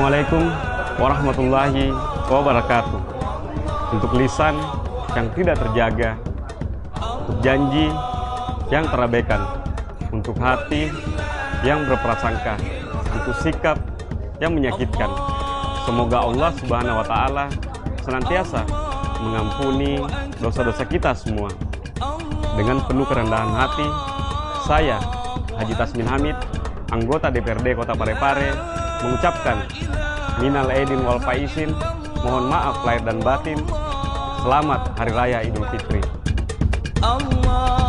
Assalamualaikum warahmatullahi wabarakatuh. Untuk lisan yang tidak terjaga, untuk janji yang terabaikan, untuk hati yang berprasangka, untuk sikap yang menyakitkan. Semoga Allah Subhanahu wa Ta'ala senantiasa mengampuni dosa-dosa kita semua. Dengan penuh kerendahan hati, saya Haji Tasmin Hamid, anggota DPRD Kota Parepare, mengucapkan minal aidin wal faizin, mohon maaf lahir dan batin. Selamat Hari Raya Idul Fitri. Allah.